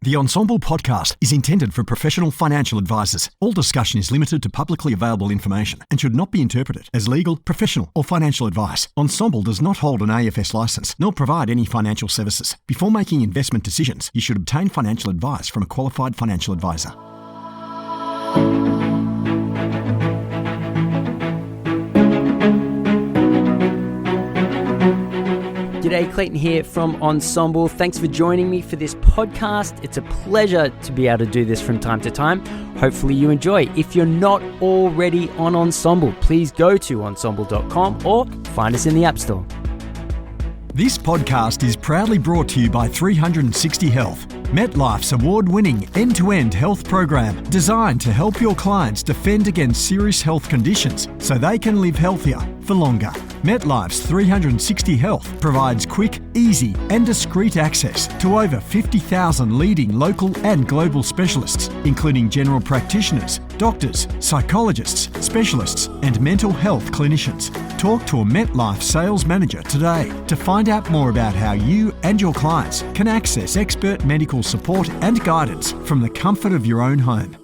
The Ensemble podcast is intended for professional financial advisors. All discussion is limited to publicly available information and should not be interpreted as legal, professional, or financial advice. Ensemble does not hold an AFS license nor provide any financial services. Before making investment decisions, you should obtain financial advice from a qualified financial advisor. G'day, Clayton here from Ensemble. Thanks for joining me for this podcast. It's a pleasure to be able to do this from time to time. Hopefully you enjoy. If you're not already on Ensemble, please go to ensemble.com or find us in the App Store. This podcast is proudly brought to you by 360 Health, MetLife's award-winning end-to-end health program designed to help your clients defend against serious health conditions so they can live healthier for longer. MetLife's 360 Health provides quick, easy and discreet access to over 50,000 leading local and global specialists, including general practitioners, doctors, psychologists, specialists and mental health clinicians. Talk to a MetLife sales manager today to find out more about how you and your clients can access expert medical support and guidance from the comfort of your own home.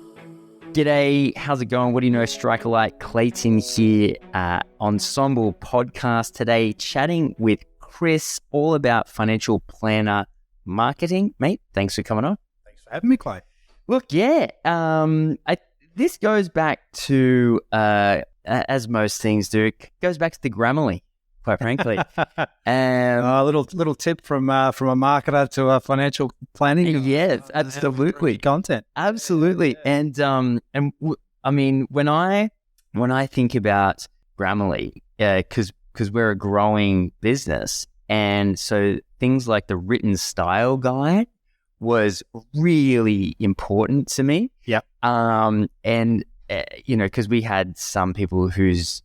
G'day, how's it going? What do you know? Striker Light Clayton here, Ensemble podcast today, chatting with Chris all about financial planner marketing. Mate, thanks for coming on. Thanks for having me, Clay. Look, this goes back to, as most things do, it goes back to the Grammarly, quite frankly. A little tip from a marketer to a financial planning. Yes, absolutely. Content. Absolutely. And I mean, when I think about Grammarly, because we're a growing business, and so things like the written style guide was really important to me. Yeah. Because we had some people whose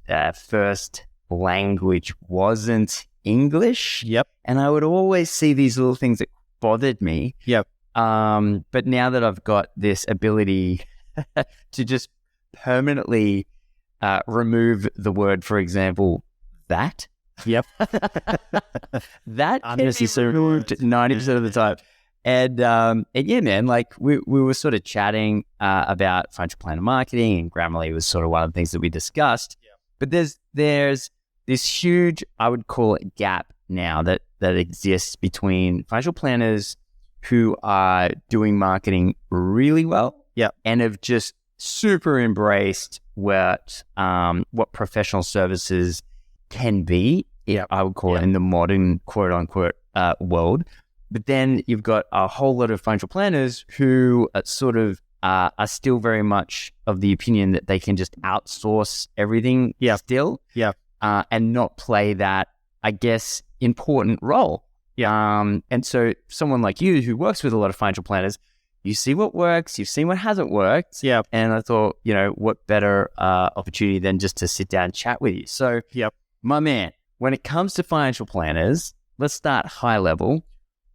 first language wasn't English. Yep. And I would always see these little things that bothered me. Yep. But now that I've got this ability to just permanently remove the word, for example, that. Yep. That can be removed 90% of the time. And yeah, man, like we were sort of chatting about financial planner marketing, and Grammarly was sort of one of the things that we discussed. Yeah. But there's this huge, I would call it, gap now that exists between financial planners who are doing marketing really well, yeah, and have just super embraced what professional services can be. Yeah, I would call it in the modern quote unquote world. But then you've got a whole lot of financial planners who are still very much of the opinion that they can just outsource everything still. Yeah. And not play that, I guess, important role. Yeah. And so someone like you who works with a lot of financial planners, you see what works, you've seen what hasn't worked. Yeah. And I thought, what better opportunity than just to sit down and chat with you. So, my man, when it comes to financial planners, let's start high level.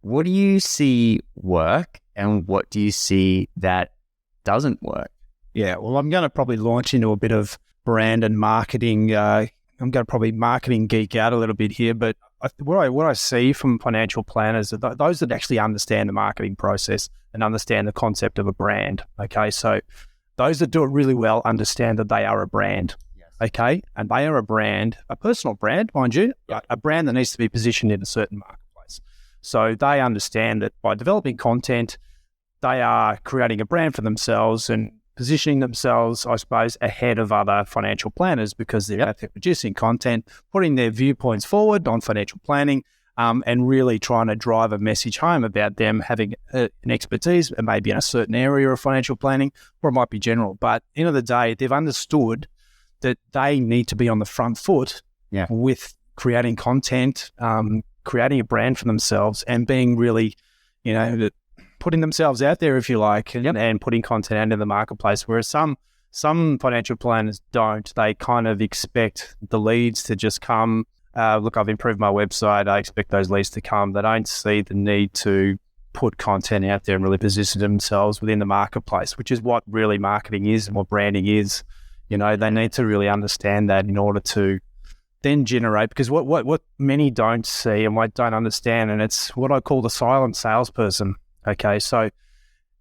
What do you see work and what do you see that doesn't work? Yeah, well, I'm going to probably launch into a bit of brand and marketing. I'm going to probably marketing geek out a little bit here, but what I see from financial planners are those that actually understand the marketing process and understand the concept of a brand. Okay, so those that do it really well understand that they are a brand. Yes. Okay, and they are a brand, a personal brand, mind you, a brand that needs to be positioned in a certain marketplace. So they understand that by developing content, they are creating a brand for themselves and positioning themselves, I suppose, ahead of other financial planners because they're producing content, putting their viewpoints forward on financial planning, and really trying to drive a message home about them having an expertise, maybe in a certain area of financial planning, or it might be general. But at the end of the day, they've understood that they need to be on the front foot with creating content, creating a brand for themselves, and being really, putting themselves out there, if you like, and putting content out into the marketplace. Whereas some financial planners don't. They kind of expect the leads to just come. Look, I've improved my website. I expect those leads to come. They don't see the need to put content out there and really position themselves within the marketplace, which is what really marketing is and what branding is. They need to really understand that in order to then generate, because what many don't see and what don't understand, and it's what I call the silent salesperson. Okay, so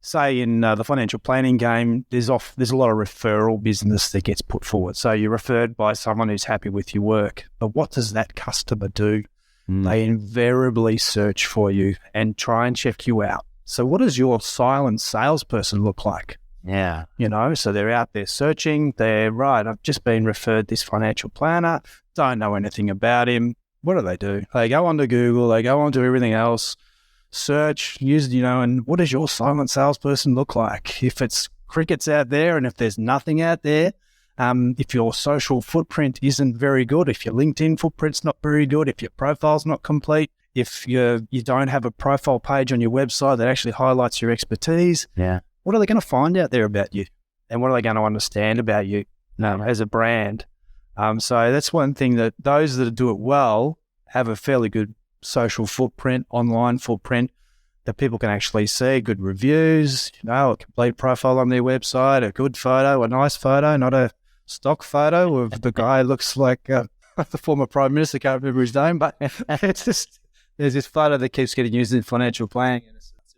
say in the financial planning game, there's a lot of referral business that gets put forward. So you're referred by someone who's happy with your work. But what does that customer do? They invariably search for you and try and check you out. So what does your silent salesperson look like? Yeah. So they're out there searching. They're right. I've just been referred this financial planner. Don't know anything about him. What do? They go onto Google. They go onto everything else. Search, and what does your silent salesperson look like? If it's crickets out there and if there's nothing out there, if your social footprint isn't very good, if your LinkedIn footprint's not very good, if your profile's not complete, if you don't have a profile page on your website that actually highlights your expertise, what are they going to find out there about you? And what are they going to understand about you as a brand? So that's one thing, that those that do it well have a fairly good social footprint, online footprint that people can actually see, good reviews, a complete profile on their website, a good photo, a nice photo, not a stock photo of the guy who looks like the former Prime Minister. Can't remember his name, but it's just, there's this photo that keeps getting used in financial planning. Yeah.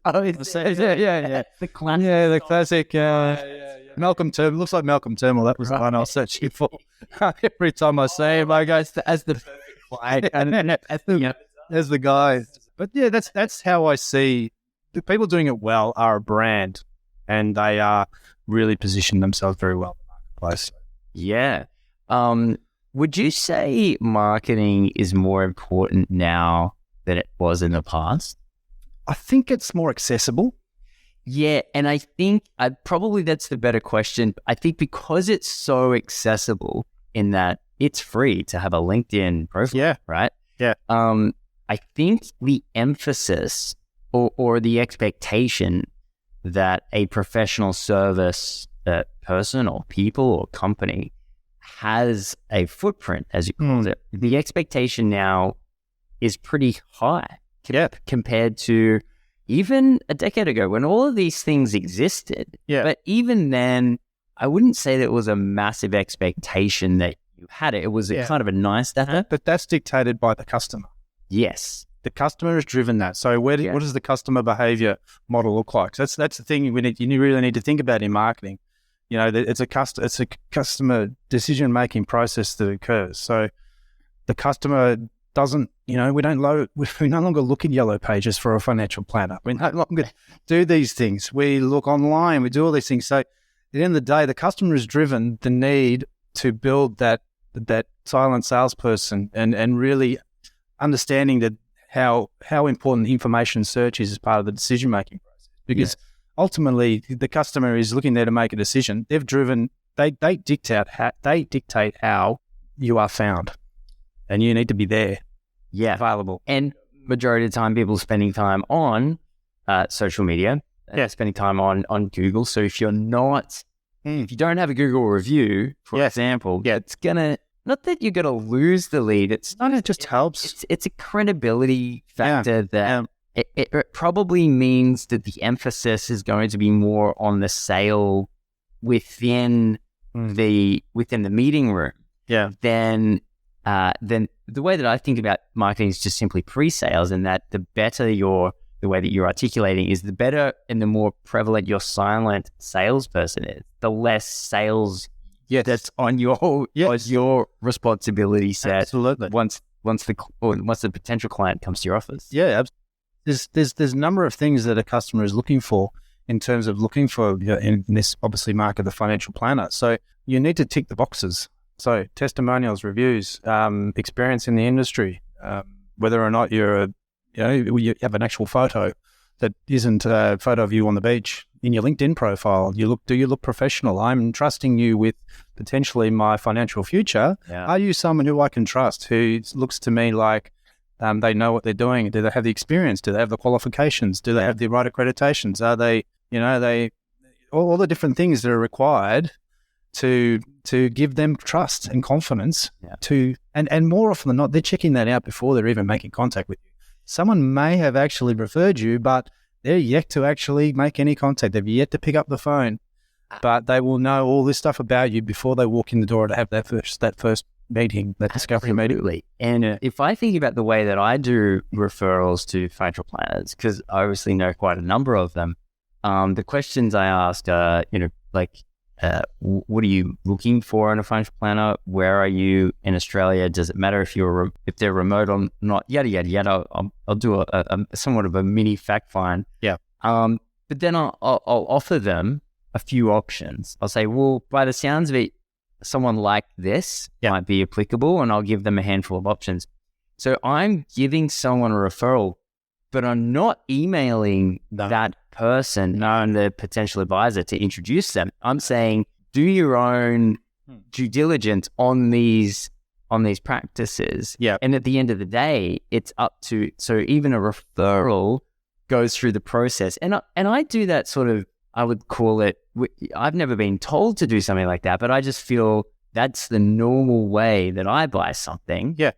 The classic. Yeah, the classic. Malcolm Turnbull. Looks like Malcolm Turnbull. That was the one I was searching for. Every time I see him, I go, as the as the guy. But yeah, that's how I see the people doing it well are a brand, and they are really position themselves very well in the marketplace. Yeah. Would you say marketing is more important now than it was in the past? I think it's more accessible. Yeah, and I think probably that's the better question. I think because it's so accessible in that it's free to have a LinkedIn profile, right? Yeah. I think the emphasis or the expectation that a professional service person or people or company has a footprint, as you call it, the expectation now is pretty high compared to even a decade ago when all of these things existed. Yeah. But even then, I wouldn't say that it was a massive expectation that you had it. It was a kind of a nice to have. But that's dictated by the customer. Yes. The customer has driven that. So what does the customer behavior model look like? So that's the thing you really need to think about in marketing. It's a customer decision-making process that occurs. So the customer doesn't, we no longer look in yellow pages for a financial planner. We no longer do these things. We look online, we do all these things. So at the end of the day, the customer is driven the need to build that silent salesperson and really understanding that how important information search is as part of the decision-making process. Because ultimately, the customer is looking there to make a decision. They've driven, they dictate how you are found. And you need to be there, available. And majority of the time, people are spending time on social media, spending time on Google. So if you're not, if you don't have a Google review, for example, it's gonna, not that you're gonna lose the lead. It's not. It just helps. It's a credibility factor that it probably means that the emphasis is going to be more on the sale within the meeting room. Than the way that I think about marketing is just simply pre-sales, and that the better the way that you're articulating is, the better and the more prevalent your silent salesperson is, the less sales that's on your responsibility set. Absolutely. Once the potential client comes to your office. Yeah, there's a number of things that a customer is looking for in terms of looking for in this obviously market, the financial planner. So you need to tick the boxes. So testimonials, reviews, experience in the industry, whether or not you have an actual photo that isn't a photo of you on the beach in your LinkedIn profile. Do you look professional? I'm trusting you with potentially my financial future. Are you someone who I can trust, who looks to me like they know what they're doing? Do they have the experience? Do they have the qualifications? Do they have the right accreditations? Are they, all the different things that are required to give them trust and confidence and more often than not, they're checking that out before they're even making contact with you. Someone may have actually referred you, but they're yet to actually make any contact. They've yet to pick up the phone, but they will know all this stuff about you before they walk in the door to have that first meeting, that discovery meeting. And if I think about the way that I do referrals to financial planners, because I obviously know quite a number of them, the questions I asked are, what are you looking for in a financial planner? Where are you in Australia? Does it matter if they're remote or not? Yada, yada, yada. I'll do a somewhat of a mini fact find. Yeah. But then I'll offer them a few options. I'll say, well, by the sounds of it, someone like this might be applicable, and I'll give them a handful of options. So I'm giving someone a referral, but I'm not emailing that person and the potential advisor to introduce them. I'm saying, do your own due diligence on these practices. Yeah. And at the end of the day, it's up to, so even a referral goes through the process. And I do that sort of, I would call it, I've never been told to do something like that, but I just feel that's the normal way that I buy something. Yeah.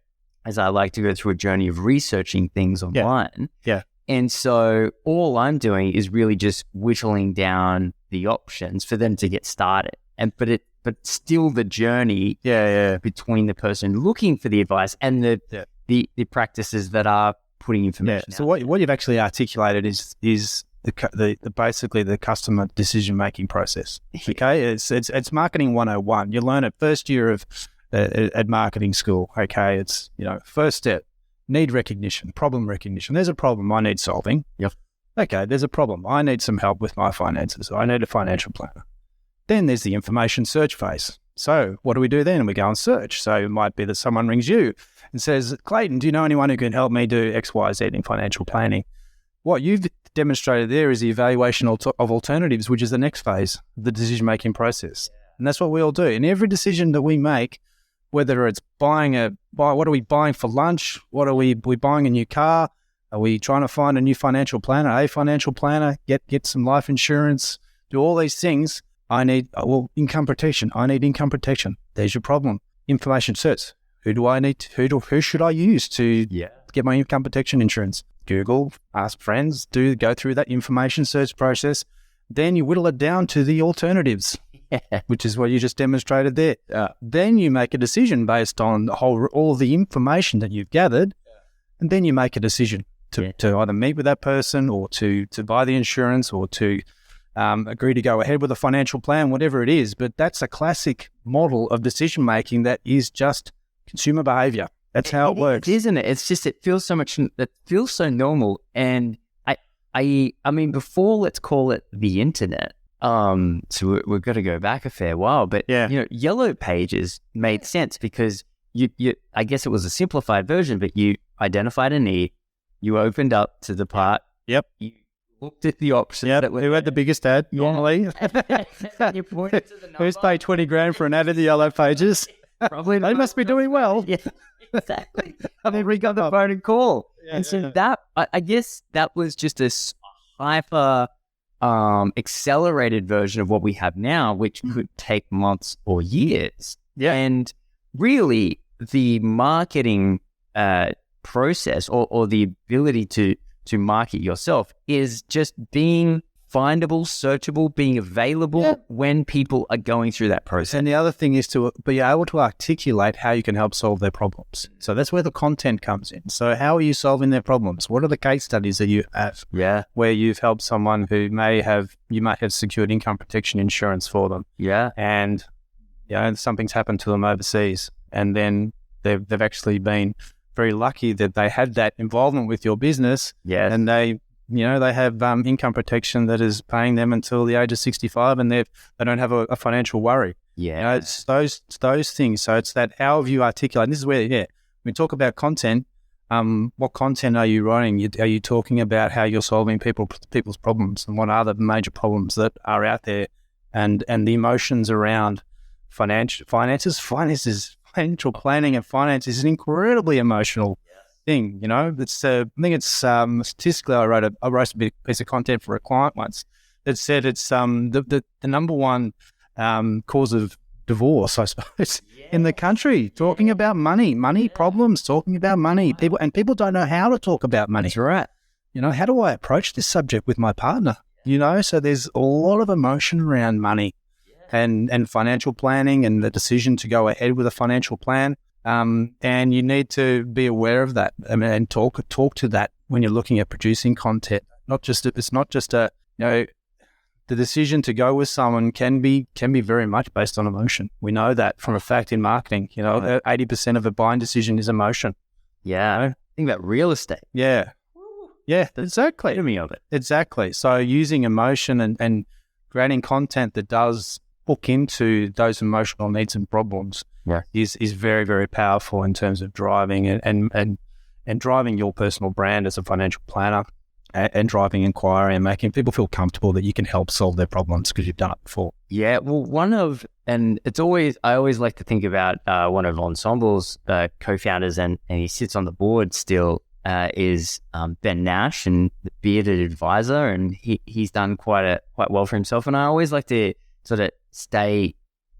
As I like to go through a journey of researching things online. Yeah. And so all I'm doing is really just whittling down the options for them to get started. But still the journey between the person looking for the advice and the practices that are putting information out. So what you've actually articulated is the basically the customer decision making process. Okay, it's marketing 101. You learn it first year of at marketing school. Okay, it's first step, need recognition, problem recognition. There's a problem I need solving. Yep. Okay, there's a problem. I need some help with my finances. I need a financial planner. Then there's the information search phase. So what do we do then? We go and search. So it might be that someone rings you and says, Clayton, do you know anyone who can help me do X, Y, Z in financial planning? What you've demonstrated there is the evaluation of alternatives, which is the next phase of the decision-making process. And that's what we all do. In every decision that we make, whether it's what are we buying for lunch? What are we buying a new car? Are we trying to find a new financial planner, get some life insurance, do all these things? I need, income protection. I need income protection. There's your problem. Information search. Who should I use to get my income protection insurance? Google, ask friends, go through that information search process. Then you whittle it down to the alternatives, which is what you just demonstrated there. Then you make a decision based on all the information that you've gathered, and then you make a decision to either meet with that person or to buy the insurance or to agree to go ahead with a financial plan, whatever it is. But that's a classic model of decision making that is just consumer behavior. That's how it works, isn't it? It's just, it feels so normal. And I mean, before, let's call it the internet. So we've got to go back a fair while, but Yellow Pages made sense because you I guess it was a simplified version, but you identified a need, you opened up to the part. Yep. You looked at the options. Yep. Who had the biggest ad normally? You pointed to the number. Who's paid 20 grand for an ad in the Yellow Pages? Probably they must be doing well. Yeah, exactly. And then we got the phone and call. That, I guess that was just a hyper accelerated version of what we have now, which could take months or years. Yeah. And really the marketing process or the ability to market yourself is just being findable, searchable, being available when people are going through that process. And the other thing is to be able to articulate how you can help solve their problems. So that's where the content comes in. So how are you solving their problems? What are the case studies that you have? Yeah. Where you've helped someone who you may have secured income protection insurance for them. Yeah. And something's happened to them overseas, and then they've actually been very lucky that they had that involvement with your business. Yes. And they have income protection that is paying them until the age of 65, and they don't have a financial worry. Yeah. It's those things. So it's that, how have you articulate? And this is where, when we talk about content, what content are you writing? Are you talking about how you're solving people's problems, and what are the major problems that are out there, and the emotions around finances, financial planning and finance is an incredibly emotional thing. It's I think it's statistically, I wrote a piece of content for a client once that said it's the number one cause of divorce, I suppose, in the country. Talking about money problems, talking about money. People don't know how to talk about money. That's right. How do I approach this subject with my partner? So there's a lot of emotion around money and financial planning and the decision to go ahead with a financial plan. And you need to be aware of that and talk to that when you're looking at producing content. It's not just the decision to go with someone can be very much based on emotion. We know that from a fact in marketing. 80% of a buying decision is emotion. Yeah. Think about real estate. Yeah. Yeah, exactly. Epitome of it. Exactly. So using emotion and creating content that does hook into those emotional needs and problems is very, very powerful in terms of driving and driving your personal brand as a financial planner and driving inquiry and making people feel comfortable that you can help solve their problems because you've done it before. Yeah. Well, I always like to think about one of Ensemble's co-founders and he sits on the board still is Ben Nash, and the bearded advisor, and he's done quite well for himself. And I always like to sort of stay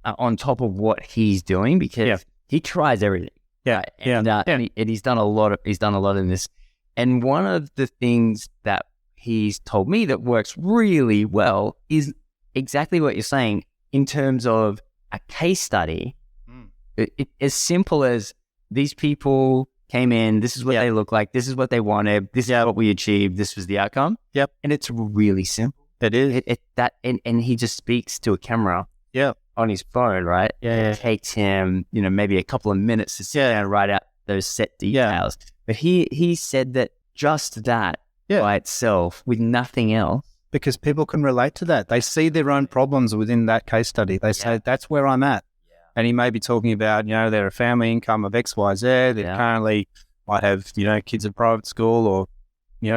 on top of what he's doing because he tries everything. And he's done a lot in this. And one of the things that he's told me that works really well is exactly what you're saying in terms of a case study. As simple as these people came in, this is what they look like, this is what they wanted, this is what we achieved, this was the outcome. Yep. And it's really simple. It is. And he just speaks to a camera on his phone, right? Yeah. It takes him, maybe a couple of minutes to sit down and write out those set details. But he said that just that by itself, with nothing else. Because people can relate to that. They see their own problems within that case study. They say, that's where I'm at. And he may be talking about, they're a family income of X, Y, Z. They currently might have, kids at private school or,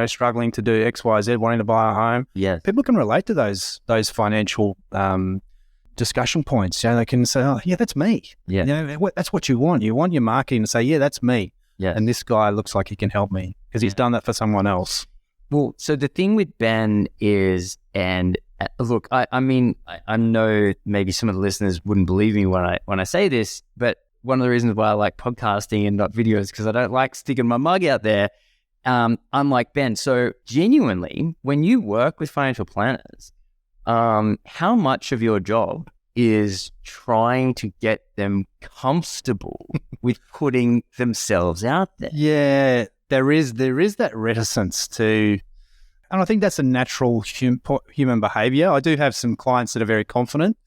struggling to do X, Y, Z, wanting to buy a home. Yeah. People can relate to those financial discussion points. They can say, oh, yeah, that's me. Yeah. That's what you want. You want your marketing to say, yeah, that's me. Yeah. And this guy looks like he can help me because he's done that for someone else. Well, so the thing with Ben is, and look, I mean, I know maybe some of the listeners wouldn't believe me when I say this, but one of the reasons why I like podcasting and not videos because I don't like sticking my mug out there. Unlike Ben, so genuinely, when you work with financial planners, how much of your job is trying to get them comfortable with putting themselves out there? Yeah, there is that reticence to, and I think that's a natural human behavior. I do have some clients that are very confident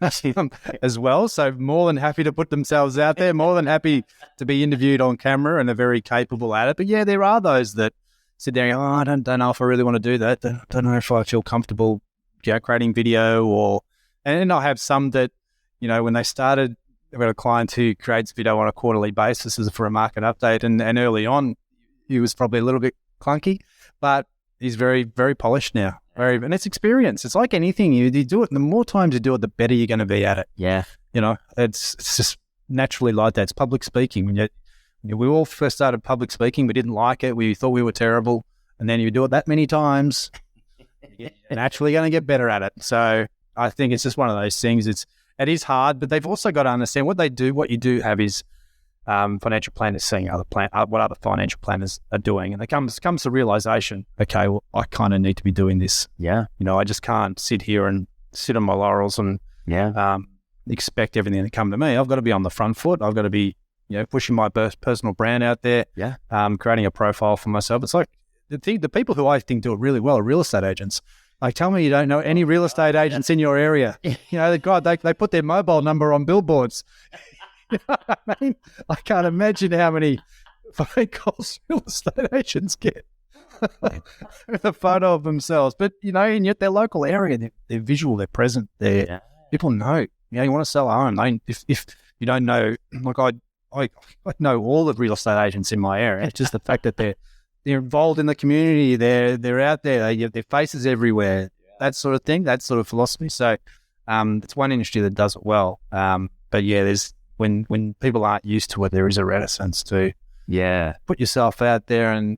as well, so more than happy to put themselves out there, more than happy to be interviewed on camera and are very capable at it. But yeah, there are those that sit there and go, I don't know if I really want to do that. Don't know if I feel comfortable creating video and I have some that, when they started, I've got a client who creates video on a quarterly basis for a market update. And early on, he was probably a little bit clunky, but he's very, very polished now. And it's experience. It's like anything. You do it, the more times you do it, the better you're going to be at it. Yeah. It's just naturally like that. It's public speaking. When we all first started public speaking, we didn't like it. We thought we were terrible. And then you do it that many times, you're naturally going to get better at it. So I think it's just one of those things. It is hard, but they've also got to understand what they do. What you do have is financial planners seeing what other financial planners are doing, and it comes to realization. Okay, well, I kind of need to be doing this. Yeah, I just can't sit here and sit on my laurels and expect everything to come to me. I've got to be on the front foot. I've got to be pushing my personal brand out there. Yeah, creating a profile for myself. It's like the people who I think do it really well are real estate agents. Like, tell me you don't know any real estate agents in your area. They put their mobile number on billboards. You know what I mean? I can't imagine how many phone calls real estate agents get with a photo of themselves. But, in their local area, they're visual, they're present, people know. You want to sell a home. If you don't know, like I know all the real estate agents in my area. It's just the fact that they're involved in the community. They're out there. They have their faces everywhere. That sort of thing. That sort of philosophy. So it's one industry that does it well. But yeah, there's when people aren't used to it, there is a reticence to put yourself out there.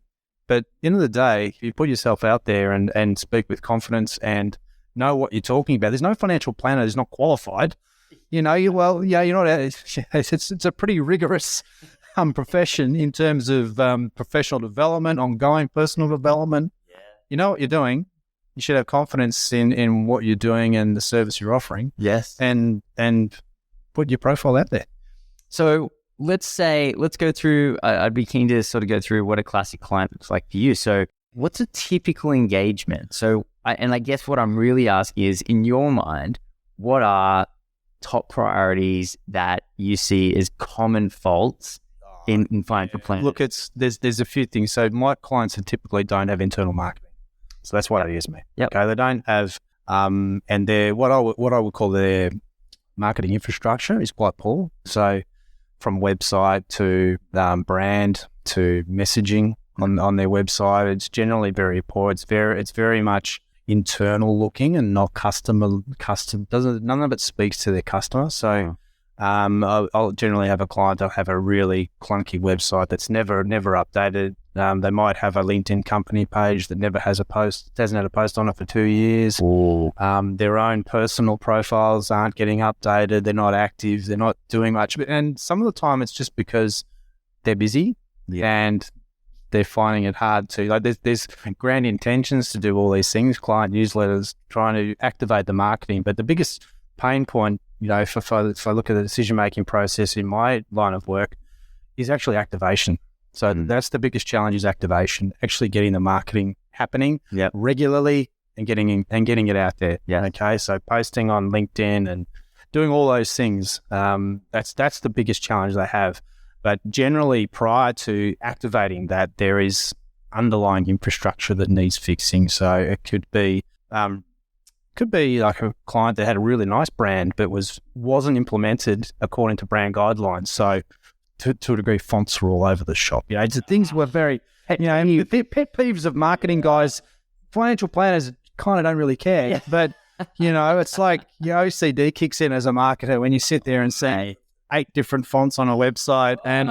But at the end of the day, if you put yourself out there and speak with confidence and know what you're talking about, there's no financial planner who's not qualified. You're not. It's a pretty rigorous profession in terms of professional development, ongoing personal development. You know what you're doing. You should have confidence in what you're doing and the service you're offering. Yes. And put your profile out there. So let's go through, I'd be keen to sort of go through what a classic client looks like for you. So what's a typical engagement? So, I guess what I'm really asking is, in your mind, what are top priorities that you see as common faults in financial planning? Look, there's a few things. So my clients typically don't have internal marketing. So that's what it is, me. Yep. Okay, they don't have, and they're what I would call their marketing infrastructure is quite poor. So from website to brand to messaging on their website, it's generally very poor. It's very much internal looking and not custom. None of it speaks to their customer. So I'll generally have a client that'll have a really clunky website that's never updated. They might have a LinkedIn company page that never has a post, hasn't had a post on it for 2 years. Their own personal profiles aren't getting updated. They're not active. They're not doing much. And some of the time it's just because they're busy and they're finding it hard to, like, there's grand intentions to do all these things, client newsletters, trying to activate the marketing. But the biggest pain point, if I look at the decision-making process in my line of work, is actually activation. So that's the biggest challenge, is activation, actually getting the marketing happening regularly and getting it out there. Yeah. Okay. So posting on LinkedIn and doing all those things, that's the biggest challenge they have. But generally, prior to activating that, there is underlying infrastructure that needs fixing. So it could be like a client that had a really nice brand but wasn't implemented according to brand guidelines. So to a degree, fonts were all over the shop. Things were very, pet peeves of marketing guys. Financial planners kind of don't really care. Yeah. But, it's like your OCD kicks in as a marketer when you sit there and say 8 different fonts on a website and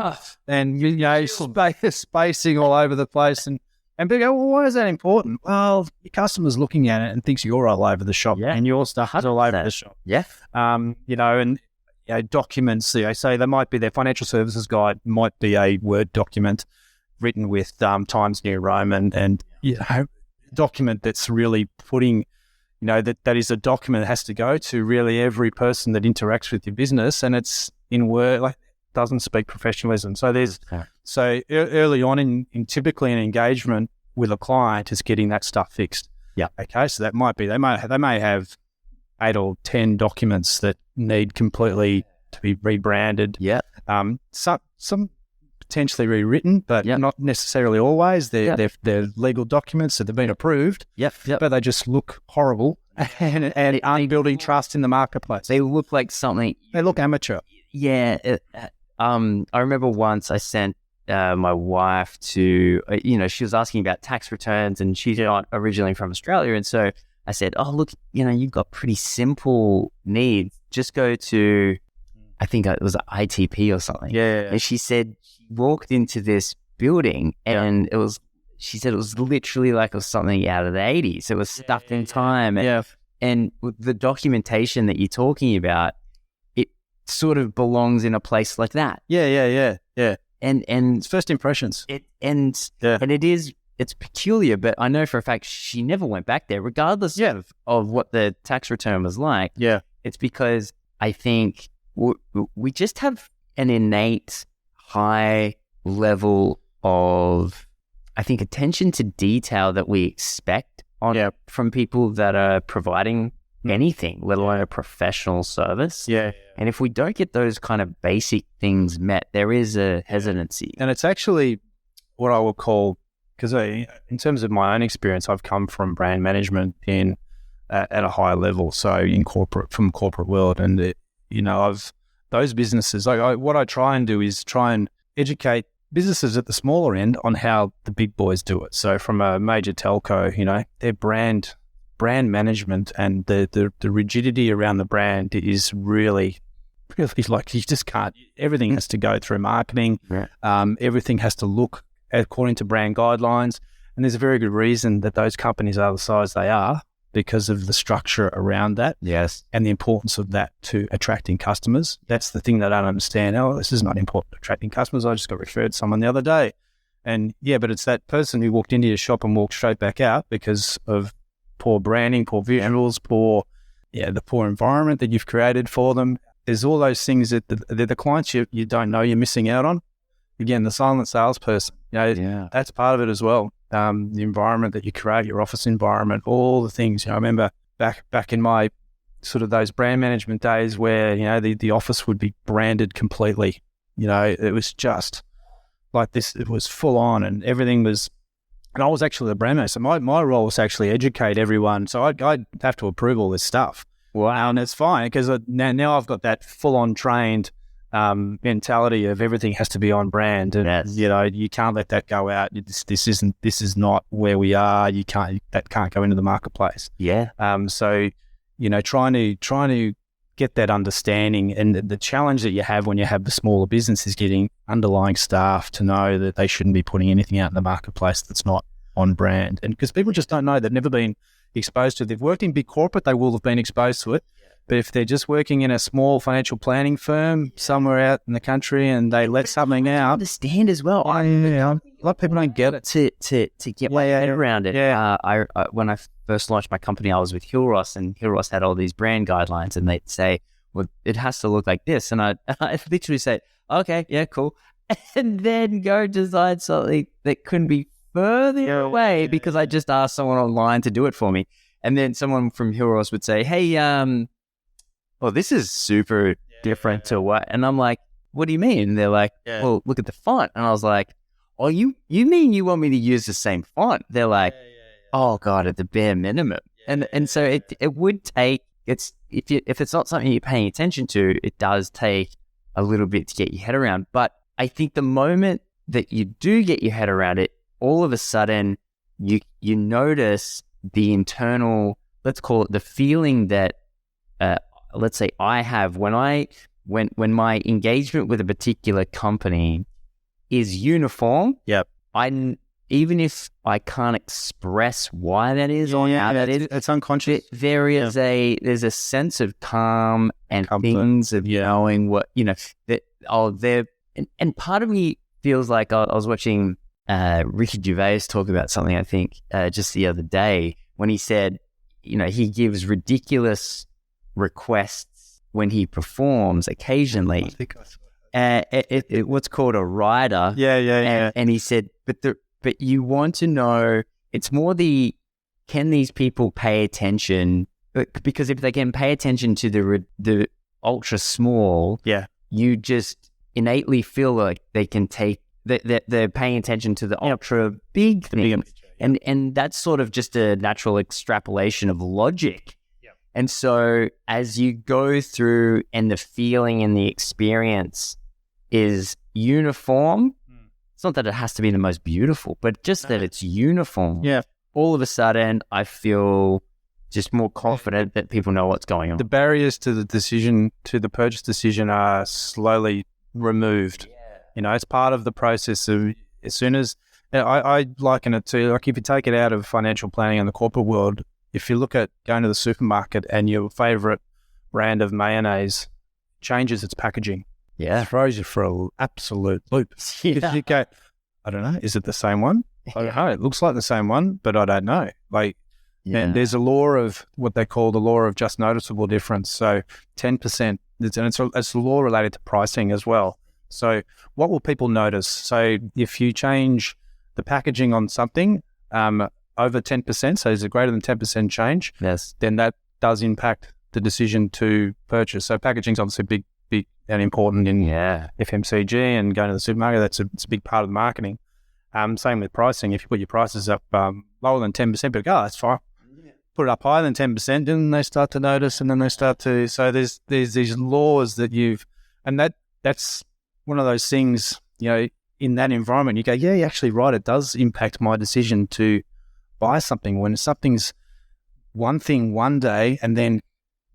spacing all over the place. And people go, well, why is that important? Well, your customer's looking at it and thinks you're all over the shop and your stuff is all over the shop. Yeah. Documents, say they might be, their financial services guide might be a Word document written with Times New Roman and document that's really putting, that is a document that has to go to really every person that interacts with your business, and it's in Word, like, doesn't speak professionalism. So early on in typically an engagement with a client is getting that stuff fixed. Yeah. Okay. So that might be, they may have 8 or 10 documents that need completely to be rebranded. Yeah. Some potentially rewritten, but not necessarily always. They're legal documents, so they've been approved. Yep. But they just look horrible and aren't building trust in the marketplace. They look like something. They look amateur. Yeah. I remember once I sent my wife to, she was asking about tax returns, and she's not originally from Australia. And so I said, oh, look, you've got pretty simple needs. Just go to, I think it was an ITP or something. Yeah. And she said, she walked into this building and she said it was literally like it was something out of the 80s. It was stuck in time. And with the documentation that you're talking about, it sort of belongs in a place like that. Yeah. And it's first impressions. It's peculiar, but I know for a fact she never went back there, regardless of what the tax return was like. Yeah. It's because I think we just have an innate high level of, I think, attention to detail that we expect from people that are providing anything, let alone a professional service. Yeah. And if we don't get those kind of basic things met, there is a hesitancy. And it's actually what I would call, because in terms of my own experience, I've come from brand management at a high level, so from corporate world, and those businesses. What I try and do is try and educate businesses at the smaller end on how the big boys do it. So from a major telco, their brand management and the rigidity around the brand is really like, you just can't. Everything has to go through marketing. Yeah. Everything has to look according to brand guidelines. And there's a very good reason that those companies are the size they are, because of the structure around that. Yes. And the importance of that to attracting customers. That's the thing they don't understand. Oh, this is not important to attracting customers. I just got referred to someone the other day. And but it's that person who walked into your shop and walked straight back out because of poor branding, poor visuals, the poor environment that you've created for them. There's all those things that the clients you don't know you're missing out on. Again, the silent salesperson, that's part of it as well. the environment that you create, your office environment, all the things. I remember back in my sort of those brand management days where, the office would be branded completely. It was just like this. It was full on and everything was, and I was actually the brand manager. So my role was to actually educate everyone. So I'd have to approve all this stuff. Wow. And it's fine because now I've got that full on trained mentality of everything has to be on brand, and Yes. you can't let that go out. This is not where we are. That can't go into the marketplace. Yeah. So trying to get that understanding, and the challenge that you have when you have the smaller business is getting underlying staff to know that they shouldn't be putting anything out in the marketplace that's not on brand, and because people just don't know, they've never been exposed to it. They've worked in big corporate, they will have been exposed to it. But if they're just working in a small financial planning firm somewhere out in the country and they let something out, Understand as well. a lot of people don't get it. To get my head around it. Yeah. I when I first launched my company, I was with Hillross, and Hillross had all these brand guidelines, and they'd say, "Well, it has to look like this," and I literally say, "Okay, yeah, cool," and then go design something that couldn't be further away because I just asked someone online to do it for me, and then someone from Hillross would say, "Hey, well, this is super different to what," and I'm like, "What do you mean?" And they're like, "Well, look at the font," and I was like, "Oh, you mean you want me to use the same font?" They're like, "Oh God, at the bare minimum," and so it would take, if it's not something you're paying attention to, it does take a little bit to get your head around. But I think the moment that you do get your head around it, all of a sudden you notice the internal, let's call it the feeling that let's say I have when my engagement with a particular company is uniform. Yep. Even if I can't express why that is or how that is, it's unconscious. there's a sense of calm and Comfort. things of knowing what they're and part of me feels like I was watching Ricky Gervais talk about something, I think just the other day, when he said, he gives ridiculous requests when he performs occasionally. I think I saw What's called a rider. Yeah. And he said, but you want to know, it's more can these people pay attention? Because if they can pay attention to the ultra small, you just innately feel like they can take that they're paying attention to the ultra big thing. And that's sort of just a natural extrapolation of logic. And so as you go through and the feeling and the experience is uniform, it's not that it has to be the most beautiful, but just that it's uniform. Yeah. All of a sudden, I feel just more confident that people know what's going on. The barriers to the purchase decision are slowly removed. It's part of the process of, as soon as, I liken it to, like, if you take it out of financial planning in the corporate world, if you look at going to the supermarket and your favorite brand of mayonnaise changes its packaging, it throws you for an absolute loop. Because you go, I don't know, is it the same one? I don't know. It looks like the same one, but I don't know. And there's a law of what they call the law of just noticeable difference. So 10%, and it's a law related to pricing as well. So what will people notice? So if you change the packaging on something over 10%, so is it greater than 10% change? Yes. Then that does impact the decision to purchase. So packaging is obviously big and important in FMCG and going to the supermarket. It's a big part of the marketing. Same with pricing. If you put your prices up lower than 10%, people go, that's fine. Put it up higher than 10%, then they start to notice, and then they start to. So there's these laws that and that's one of those things. In that environment, you go, yeah, you're actually right. It does impact my decision to buy something. When something's one thing one day and then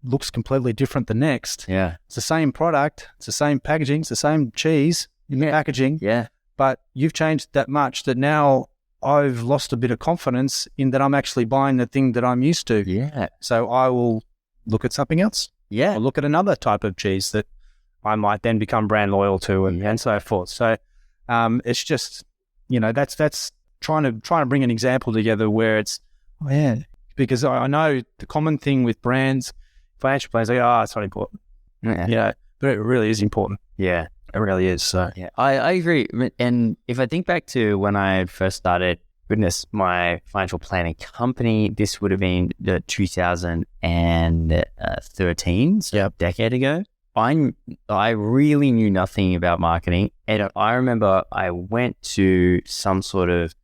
looks completely different the next. Yeah, it's the same product, it's the same packaging, it's the same cheese in the packaging. Yeah, but you've changed that much that now I've lost a bit of confidence in that I'm actually buying the thing that I'm used to. Yeah. So I will look at something else. Yeah. Or look at another type of cheese that I might then become brand loyal to and so forth. So it's just, that's trying to bring an example together where it's, because I know the common thing with brands, financial plans, it's not important. Yeah. But it really is important. Yeah. It really is. So I agree. And if I think back to when I first started goodness, my financial planning company, this would have been 2013, so a decade ago. I really knew nothing about marketing. And I remember I went to some sort of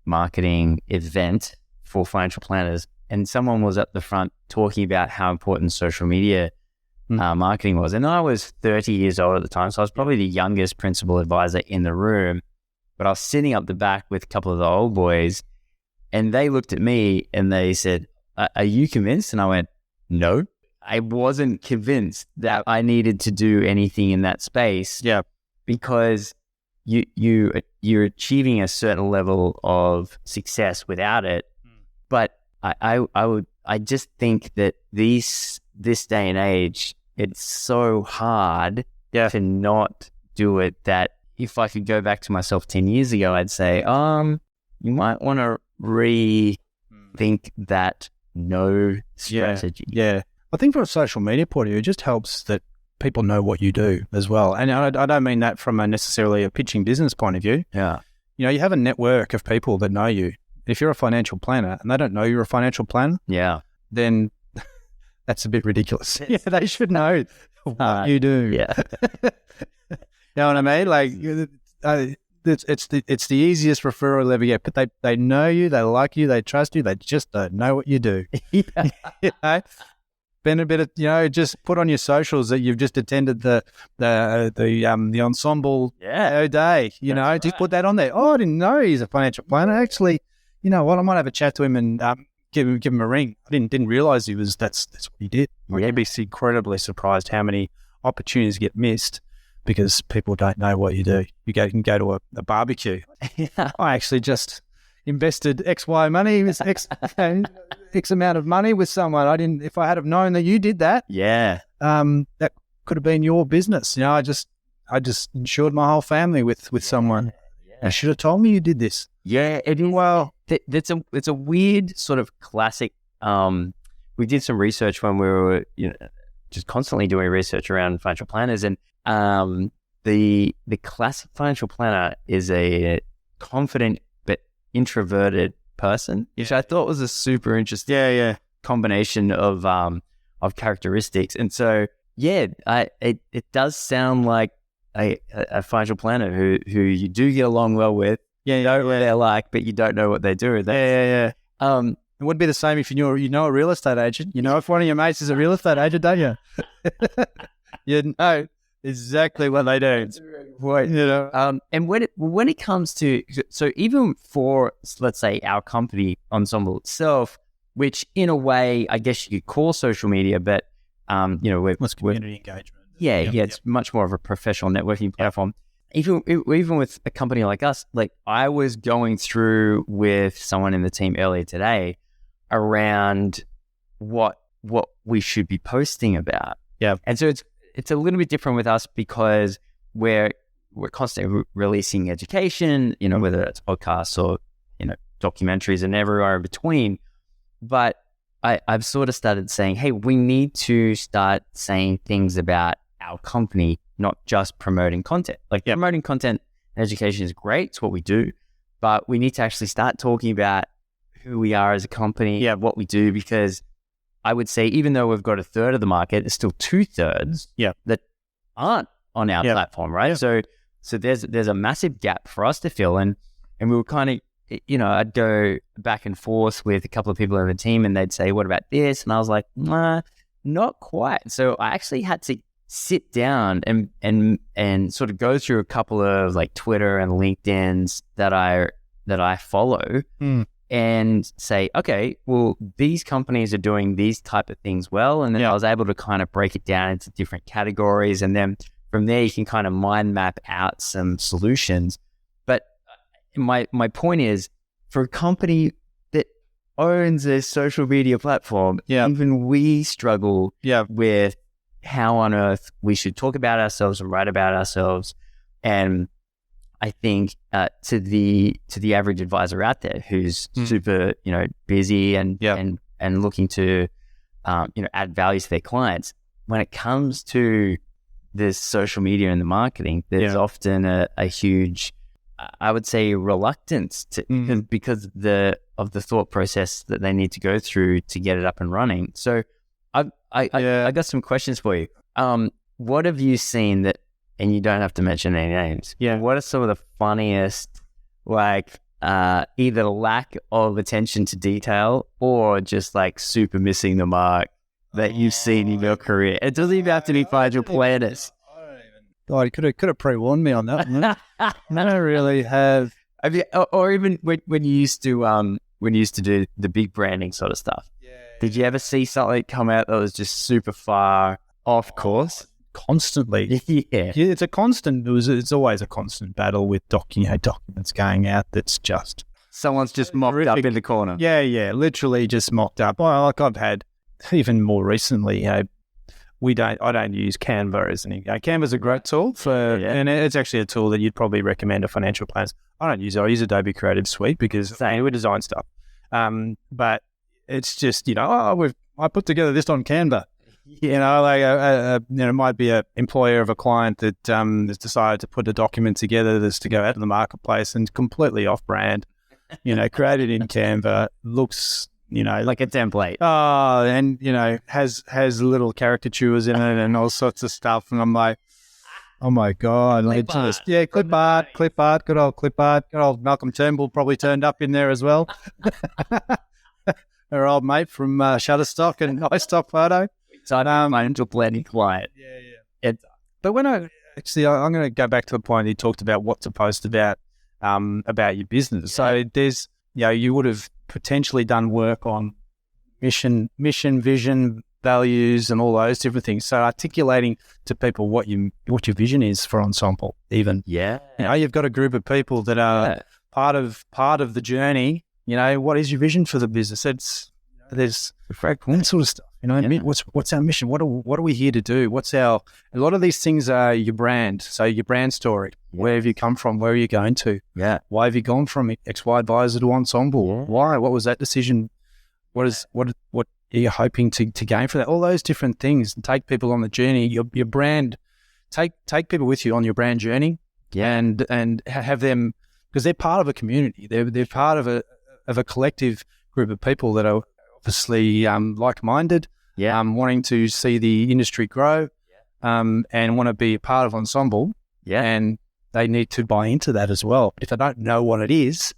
marketing event for financial planners, and someone was at the front talking about how important social media marketing was. And I was 30 years old at the time, so I was probably the youngest principal advisor in the room. But I was sitting up the back with a couple of the old boys, and they looked at me and they said, "Are you convinced?" And I went, "No." I wasn't convinced that I needed to do anything in that space. Yeah, because you're achieving a certain level of success without it. But I just think that this day and age, it's so hard to not do it, that if I could go back to myself 10 years ago, I'd say, you might want to rethink that strategy. Yeah. I think from a social media point of view, it just helps that people know what you do as well. And I don't mean that from necessarily a pitching business point of view. Yeah. You know, you have a network of people that know you. If you're a financial planner and they don't know you're a financial planner, then that's a bit ridiculous. Yeah, they should know what you do. Yeah. You know what I mean? Like, it's the easiest referral they'll ever get. But they know you, they like you, they trust you. They just don't know what you do. You know? Been a bit of, just put on your socials that you've just attended the ensemble day. Just put that on there. Oh, I didn't know he's a financial planner. Actually, you know what? I might have a chat to him and give him a ring. I didn't realize that's what he did. You'd be incredibly surprised how many opportunities get missed because people don't know what you do. You can go to a barbecue. I actually just invested X amount of money with someone. If I had have known that you did that, that could have been your business. I just insured my whole family with someone. I should have told me you did this. Yeah, it's a weird sort of classic. We did some research when we were, just constantly doing research around financial planners, and the classic financial planner is a confident but introverted person, which I thought was a super interesting combination of characteristics. And so it does sound like a financial planner who you do get along well with. You know what they're like, but you don't know what they do. It would be the same if you know a real estate agent. If one of your mates is a real estate agent, don't you? You know exactly what they do. And when it comes to, so even for, let's say, our company Ensemble itself, which in a way I guess you could call social media, but we're community engagement. It's much more of a professional networking platform. Even with a company like us, like I was going through with someone in the team earlier today around what we should be posting about. Yeah. And so it's a little bit different with us because we're constantly releasing education, whether it's podcasts or, documentaries and everywhere in between. But I've sort of started saying, hey, we need to start saying things about our company, not just promoting content. Promoting content and education is great. It's what we do. But we need to actually start talking about who we are as a company, what we do, because I would say even though we've got a third of the market, there's still 2/3 that aren't on our platform, right? So there's a massive gap for us to fill. And we were kind of, I'd go back and forth with a couple of people on the team and they'd say, what about this? And I was like, nah, not quite. So I actually had to sit down and sort of go through a couple of like Twitter and LinkedIn's that I follow and say, okay, well, these companies are doing these type of things well. And then I was able to kind of break it down into different categories. And then from there, you can kind of mind map out some solutions. But my point is, for a company that owns a social media platform, even we struggle with how on earth we should talk about ourselves and write about ourselves. And I think to the average advisor out there who's super, busy and looking to, add value to their clients, when it comes to this social media and the marketing, there's often a huge I would say, reluctance to because of the thought process that they need to go through to get it up and running. So I got some questions for you. What have you seen that, and you don't have to mention any names. Yeah. What are some of the funniest, like, either lack of attention to detail or just like super missing the mark that you've seen in your career? It doesn't even have to be financial planners. God, you could have pre-warned me on that one. I don't really have. I mean, or even when you used to do the big branding sort of stuff. Yeah. Did you ever see something come out that was just super far off course? Constantly. Yeah. It's a constant. It's always a constant battle with documents going out. That's just Someone's just mocked up in the corner. Yeah, literally just mocked up. Well, like I've had even more recently. I don't use Canva as an example. Canva's a great tool and it's actually a tool that you'd probably recommend to financial planners. I don't use it. I use Adobe Creative Suite because we design stuff. But it's just, I put together this on Canva. It might be an employer of a client that has decided to put a document together that's to go out to the marketplace and completely off brand, created in Canva, looks, like a template. Oh, and, has little caricatures in it and all sorts of stuff. And I'm like, oh my God. Clip art, good old clip art. Good old Malcolm Turnbull probably turned up in there as well. Our old mate from Shutterstock and iStock Photo. So I'm financial planning client. Yeah. But when I'm going to go back to the point he talked about what to post about your business. So there's, you would have potentially done work on mission, vision, values, and all those different things. So articulating to people what your vision is for Ensemble, even. Yeah. You've got a group of people that are part of the journey. What is your vision for the business? There's that sort of stuff. What's our mission? What are we here to do? A lot of these things are your brand. So your brand story. Yeah. Where have you come from? Where are you going to? Yeah. Why have you gone from XY Advisor to Ensemble? Yeah. Why? What was that decision? What are you hoping to gain for that? All those different things. And take people on the journey. Your brand. Take people with you on your brand journey. Yeah. And have them, because they're part of a community. They're part of a collective group of people that are obviously like-minded, wanting to see the industry grow, and want to be a part of Ensemble, and they need to buy into that as well. If they don't know what it is,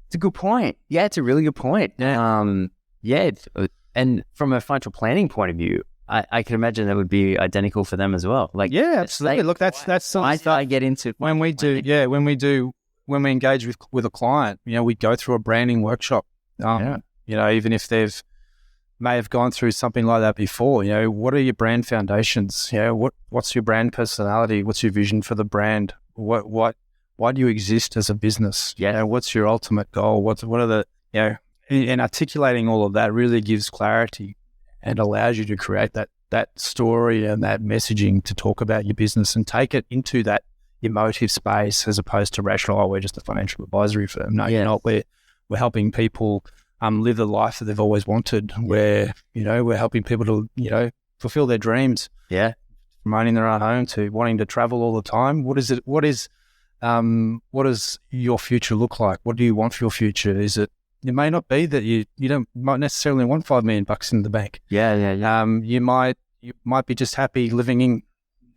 it's a good point. Yeah, it's a really good point. And from a financial planning point of view, I can imagine that would be identical for them as well. Like, absolutely. Look, that's something I get into when we engage with a client. We go through a branding workshop. Even if may have gone through something like that before, what are your brand foundations? What's your brand personality? What's your vision for the brand? Why do you exist as a business? What's your ultimate goal? What are the, and articulating all of that really gives clarity and allows you to create that story and that messaging to talk about your business and take it into that emotive space as opposed to rational, we're just a financial advisory firm. No, you're not. We're helping people live the life that they've always wanted, where, we're helping people to, fulfill their dreams. Yeah. From owning their own home to wanting to travel all the time. What does your future look like? What do you want for your future? It may not be that you might necessarily want $5 million in the bank. Yeah. You might be just happy living in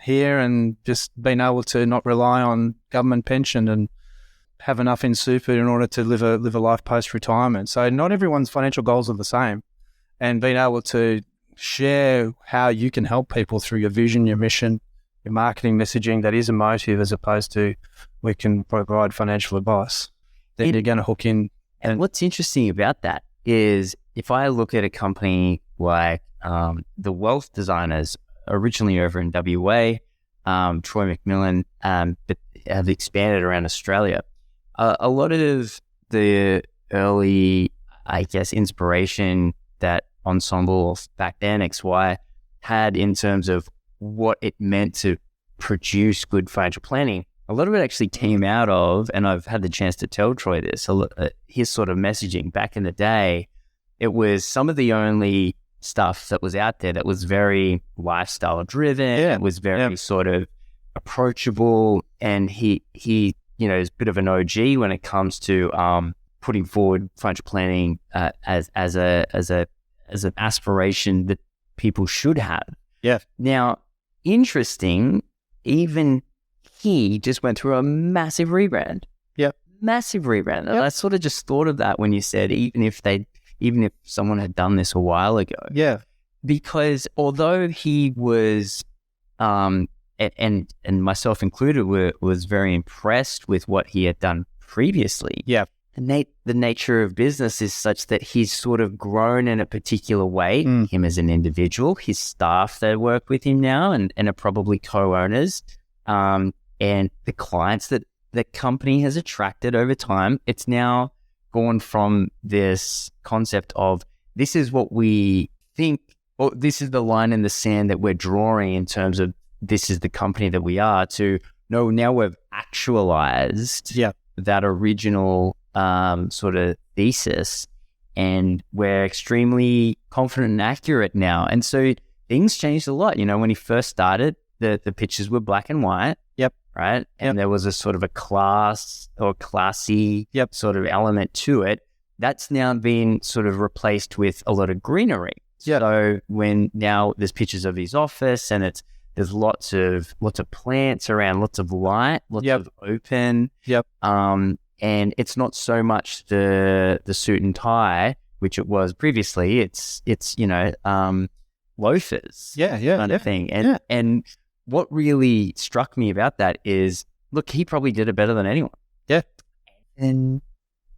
here and just being able to not rely on government pension and have enough in super in order to live a life post-retirement. So not everyone's financial goals are the same, and being able to share how you can help people through your vision, your mission, your marketing messaging that is emotive as opposed to we can provide financial advice, then you're going to hook in. And what's interesting about that is if I look at a company like the Wealth Designers, originally over in WA, Troy McMillan, but have expanded around Australia. A lot of the early, inspiration that Ensemble back then, XY, had in terms of what it meant to produce good financial planning, a lot of it actually came out of, and I've had the chance to tell Troy this, his sort of messaging back in the day. It was some of the only stuff that was out there that was very lifestyle driven. It was very sort of approachable, and he is a bit of an OG when it comes to putting forward financial planning as an aspiration that people should have. Yeah. Now, interesting, even he just went through a massive rebrand. Yeah. Massive rebrand. Yep. I sort of just thought of that when you said even if someone had done this a while ago. Yeah. Because although he was and myself included was very impressed with what he had done previously. Yeah. The nature of business is such that he's sort of grown in a particular way, him as an individual, his staff that work with him now and are probably co-owners, and the clients that the company has attracted over time. It's now gone from this concept of this is what we think, or this is the line in the sand that we're drawing in terms of this is the company that we are, to no, now we've actualized that original sort of thesis, and we're extremely confident and accurate now. And so things changed a lot. When he first started, the pictures were black and white. Yep. Right. And there was a sort of a class or classy sort of element to it. That's now been sort of replaced with a lot of greenery. Yeah. So when now there's pictures of his office and there's lots of plants around, lots of light, lots of open. Yep. And it's not so much the suit and tie, which it was previously. It's loafers. Kind of thing. And what really struck me about that is, look, he probably did it better than anyone. Yeah. And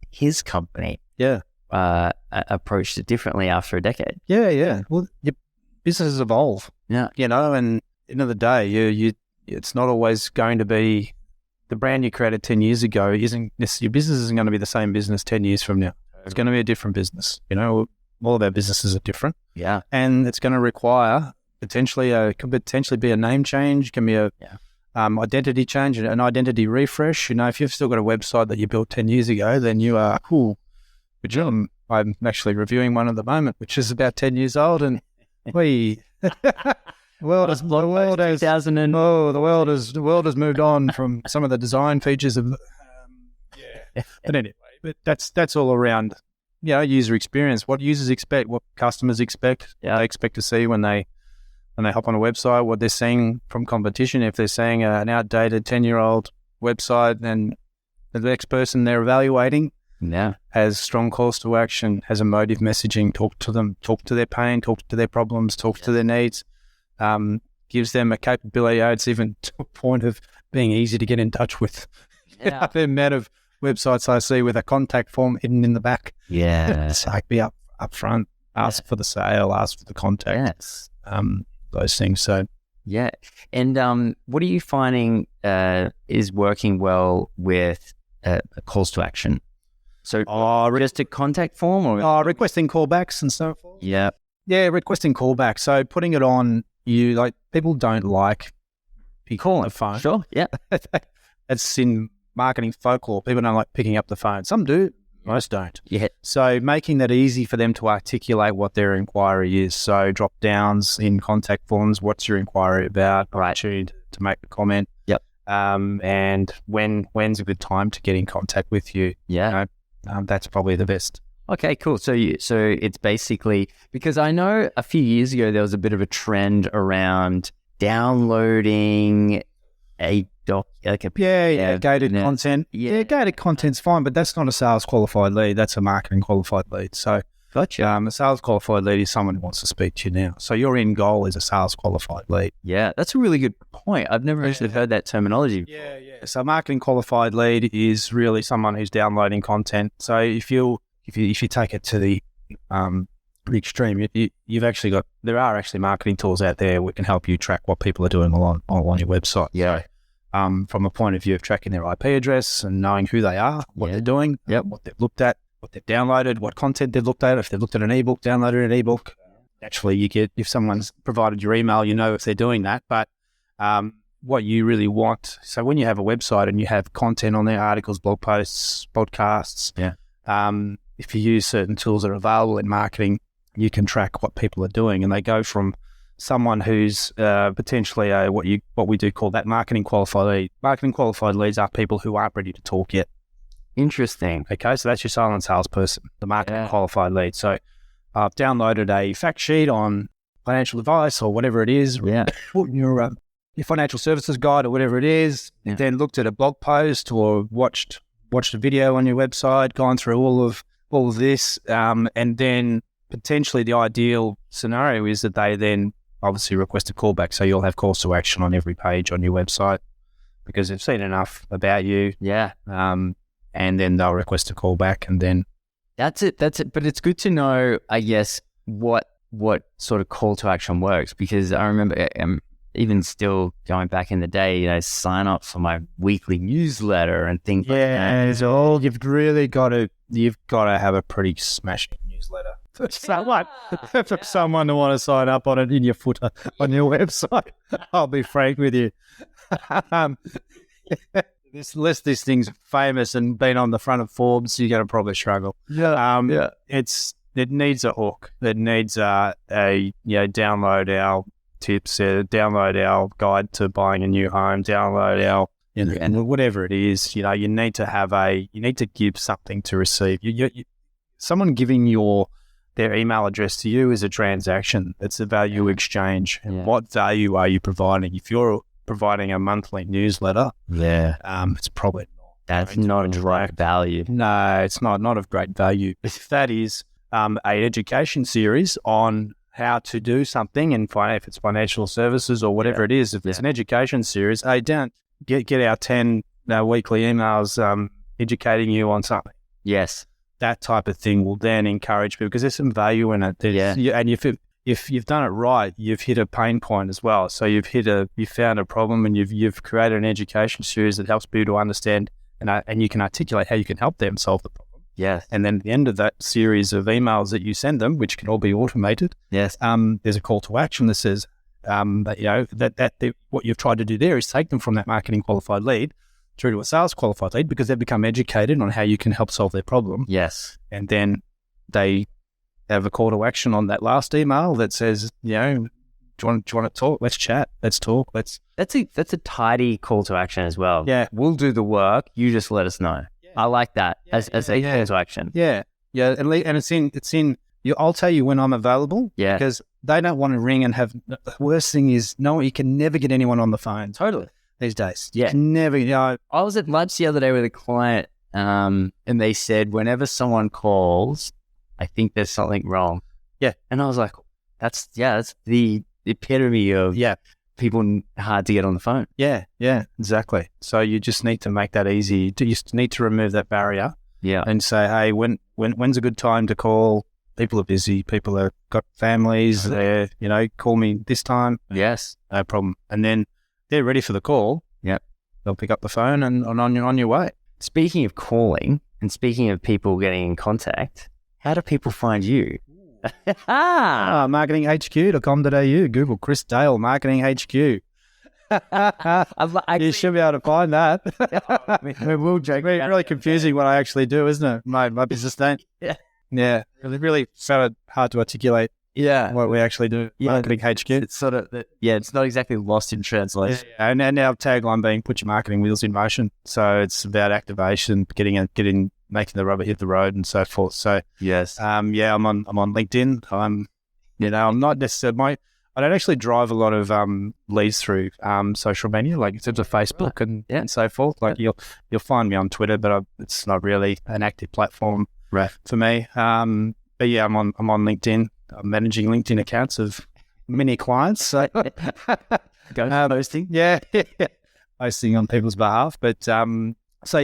his company approached it differently after a decade. Yeah. Well, your businesses evolve. Yeah. And at the end of the day, you it's not always going to be the brand you created 10 years ago. Your business isn't going to be the same business 10 years from now. It's going to be a different business. All of our businesses are different. Yeah. And it's going to require could potentially be a name change, can be a identity change, an identity refresh. If you've still got a website that you built 10 years ago, then you are cool. Good job. I'm actually reviewing one at the moment, which is about 10 years old, and the world has moved on from some of the design features of But anyway, that's all around user experience, what users expect, what customers expect, what they expect to see when they hop on a website, what they're seeing from competition. If they're seeing an outdated 10-year-old website, then the next person they're evaluating has strong calls to action, has emotive messaging, talk to them, talk to their pain, talk to their problems, talk to their needs, gives them a capability. It's even to a point of being easy to get in touch with. The amount of websites I see with a contact form hidden in the back. Yeah. It's like be up front, ask for the sale, ask for the contact. Yes. Those things. So and what are you finding is working well with calls to action? So just a contact form or requesting callbacks and so forth. Yeah, requesting callbacks. So putting it on people don't like calling the phone. Sure, yeah. It's in marketing folklore. People don't like picking up the phone. Some do. Most don't. Yeah. So making that easy for them to articulate what their inquiry is. So drop downs in contact forms. What's your inquiry about? Right. To make a comment. Yep. And when's a good time to get in contact with you? Yeah. That's probably the best. Okay, cool. So it's basically, because I know a few years ago there was a bit of a trend around downloading a gated content. Yeah, gated content's fine, but that's not a sales qualified lead. That's a marketing qualified lead. So, gotcha. A sales qualified lead is someone who wants to speak to you now. So your end goal is a sales qualified lead. Yeah, that's a really good point. I've never actually heard that terminology before. Yeah. So marketing qualified lead is really someone who's downloading content. So if you take it to the extreme, there are actually marketing tools out there that can help you track what people are doing on your website. Yeah. From a point of view of tracking their IP address and knowing who they are, what they're doing, what they've looked at, what they've downloaded, what content they've looked at. If they've looked at an ebook, downloaded an ebook, naturally you get, if someone's provided your email, if they're doing that. But what you really want, so when you have a website and you have content on there, articles, blog posts, podcasts, if you use certain tools that are available in marketing, you can track what people are doing, and they go from someone who's potentially what we do call that marketing qualified lead. Marketing qualified leads are people who aren't ready to talk yet. Interesting. Okay, so that's your silent salesperson, the marketing qualified lead. So I've downloaded a fact sheet on financial advice or whatever it is, your financial services guide or whatever it is, then looked at a blog post or watched a video on your website, gone through all of this, and then potentially the ideal scenario is that they then obviously request a callback. So you'll have calls to action on every page on your website because they've seen enough about you. Yeah. And then they'll request a callback, and then that's it. But it's good to know, I guess, what sort of call to action works, because I remember even still going back in the day, sign up for my weekly newsletter and things like that. Yeah, so you've got to have a pretty smashing newsletter for someone to want to sign up on it in your footer on your website. I'll be frank with you. Unless this thing's famous and been on the front of Forbes, you're going to probably struggle. Yeah. It needs a hook. It needs download our tips, download our guide to buying a new home, download our whatever it is. You need to give something to receive. Someone giving their email address to you is a transaction. It's a value exchange. And what value are you providing? If you're providing a monthly newsletter, it's probably not. That's not of great value. No, it's not of great value. If that is an education series on how to do something, and if it's financial services or whatever it is, if it's an education series, don't get our 10 weekly emails educating you on something. Yes. That type of thing will then encourage people because there's some value in it. And if you've done it right, you've hit a pain point as well. So you've found a problem, and you've created an education series that helps people to understand, and you can articulate how you can help them solve the problem. Yes. And then at the end of that series of emails that you send them, which can all be automated, there's a call to action that says that what you've tried to do there is take them from that marketing qualified lead through to a sales qualified lead, because they've become educated on how you can help solve their problem. Yes. And then they have a call to action on that last email that says, do you want to talk? Let's chat. Let's talk. That's a tidy call to action as well. Yeah. We'll do the work. You just let us know. Yeah. I like that as a call to action. Yeah. Yeah. And it's in, I'll tell you when I'm available. Yeah. Because they don't want to ring and have, the worst thing is, you can never get anyone on the phone. Totally. These days. Yeah. Never, I was at lunch the other day with a client, and they said, whenever someone calls, I think there's something wrong. Yeah. And I was like, that's the epitome of people hard to get on the phone. Yeah, exactly. So you just need to make that easy. You just need to remove that barrier. Yeah. And say, hey, when's a good time to call? People are busy. People have got families. They're, call me this time. Yes. No problem. And then they're ready for the call. Yep. They'll pick up the phone and on your way. Speaking of calling and speaking of people getting in contact, how do people find you? MarketingHQ.com.au. Google Chris Dale, MarketingHQ. You should be able to find that. We'll joke. It's really confusing what I actually do, isn't it? My business name. Yeah. Really found it hard to articulate. Yeah, what we actually do. Marketing HQ. It's sort of it's not exactly lost in translation. Yeah. And our tagline being "Put your marketing wheels in motion." So it's about activation, making the rubber hit the road, and so forth. So yes, I'm on LinkedIn. I'm not necessarily I don't actually drive a lot of leads through social media, like in terms of Facebook and so forth. Like you'll find me on Twitter, but it's not really an active platform for me. But yeah, I'm on LinkedIn. I'm managing LinkedIn accounts of many clients. So posting, posting on people's behalf. But that's me,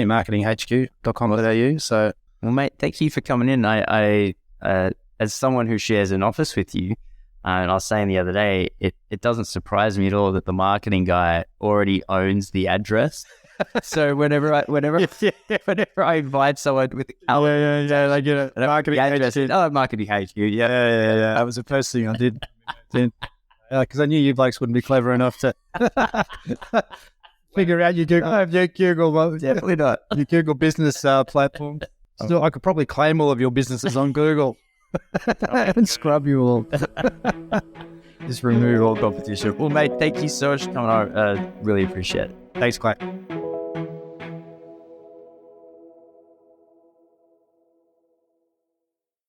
marketinghq.com.au. So, well, mate, thank you for coming in. I as someone who shares an office with you, and I was saying the other day, it doesn't surprise me at all that the marketing guy already owns the address. So whenever I invite someone with the calendar, they get a marketing address. Marketing HQ. Yeah. That was the first thing I did. Because I knew you blokes wouldn't be clever enough to figure out your Google. Definitely not. Your Google business platform. Still, I could probably claim all of your businesses on Google. and scrub you all. Just remove all competition. Well, mate, thank you so much for coming on. Really appreciate it. Thanks, Clay.